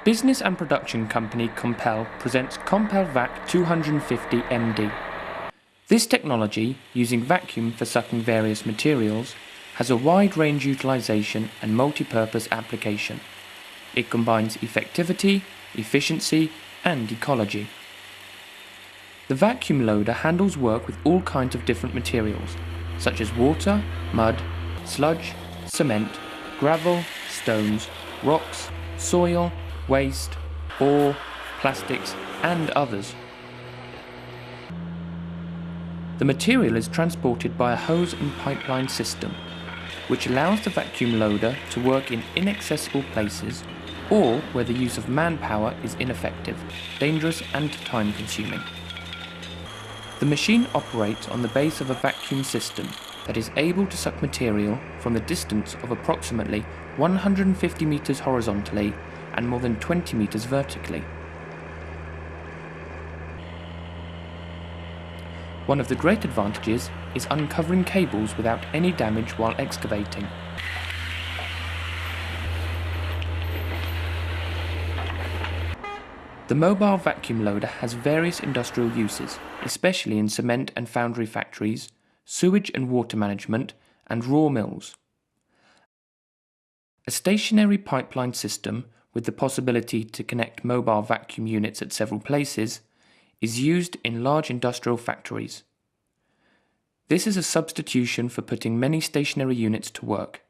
Business and production company Compel presents Compel Vac 250 MD. This technology, using vacuum for sucking various materials, has a wide-range utilization and multi-purpose application. It combines effectivity, efficiency, and ecology. The vacuum loader handles work with all kinds of different materials, such as water, mud, sludge, cement, gravel, stones, rocks, soil, waste, ore, plastics, and others. The material is transported by a hose and pipeline system, which allows the vacuum loader to work in inaccessible places or where the use of manpower is ineffective, dangerous, and time-consuming. The machine operates on the base of a vacuum system that is able to suck material from the distance of approximately 150 meters horizontally and more than 20 meters vertically. One of the great advantages is uncovering cables without any damage while excavating. The mobile vacuum loader has various industrial uses, especially in cement and foundry factories, sewage and water management, and raw mills. A stationary pipeline system with the possibility to connect mobile vacuum units at several places is used in large industrial factories. This is a substitution for putting many stationary units to work.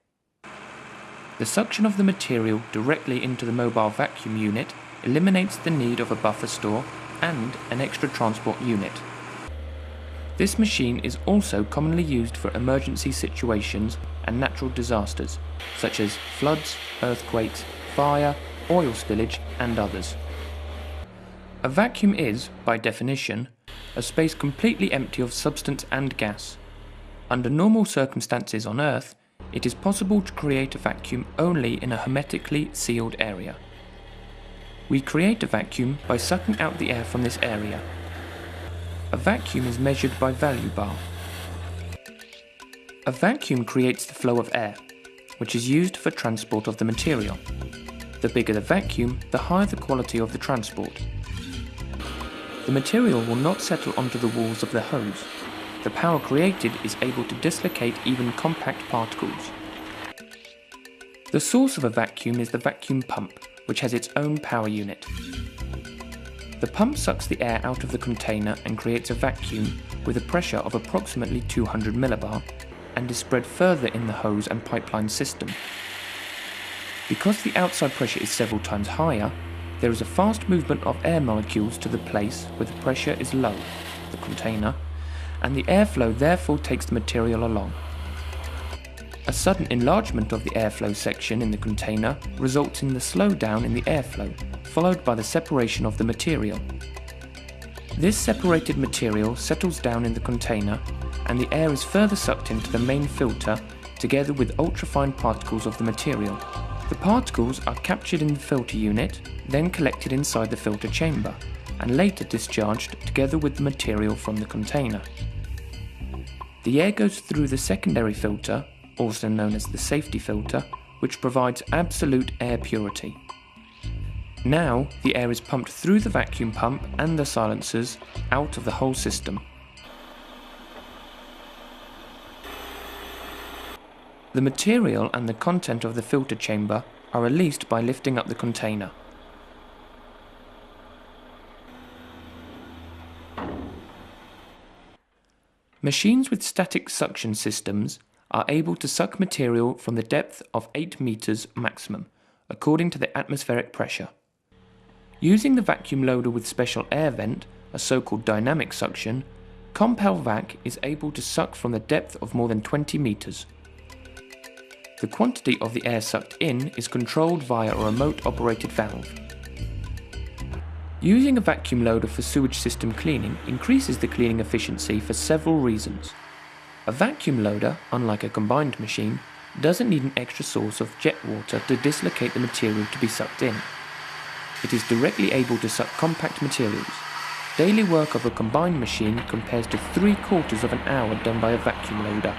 The suction of the material directly into the mobile vacuum unit eliminates the need of a buffer store and an extra transport unit. This machine is also commonly used for emergency situations and natural disasters, such as floods, earthquakes, fire, oil spillage, and others. A vacuum is, by definition, a space completely empty of substance and gas. Under normal circumstances on Earth, it is possible to create a vacuum only in a hermetically sealed area. We create a vacuum by sucking out the air from this area. A vacuum is measured by value bar. A vacuum creates the flow of air, which is used for transport of the material. The bigger the vacuum, the higher the quality of the transport. The material will not settle onto the walls of the hose. The power created is able to dislocate even compact particles. The source of a vacuum is the vacuum pump, which has its own power unit. The pump sucks the air out of the container and creates a vacuum with a pressure of approximately 200 millibar and is spread further in the hose and pipeline system. Because the outside pressure is several times higher, there is a fast movement of air molecules to the place where the pressure is low, the container, and the airflow therefore takes the material along. A sudden enlargement of the airflow section in the container results in the slowdown in the airflow, followed by the separation of the material. This separated material settles down in the container, and the air is further sucked into the main filter together with ultrafine particles of the material. The particles are captured in the filter unit, then collected inside the filter chamber, and later discharged together with the material from the container. The air goes through the secondary filter, also known as the safety filter, which provides absolute air purity. Now, the air is pumped through the vacuum pump and the silencers out of the whole system. The material and the content of the filter chamber are released by lifting up the container. Machines with static suction systems are able to suck material from the depth of 8 meters maximum, according to the atmospheric pressure. Using the vacuum loader with special air vent, a so-called dynamic suction, Compel Vac is able to suck from the depth of more than 20 meters. The quantity of the air sucked in is controlled via a remote-operated valve. Using a vacuum loader for sewage system cleaning increases the cleaning efficiency for several reasons. A vacuum loader, unlike a combined machine, doesn't need an extra source of jet water to dislocate the material to be sucked in. It is directly able to suck compact materials. Daily work of a combined machine compares to 3/4 of an hour done by a vacuum loader.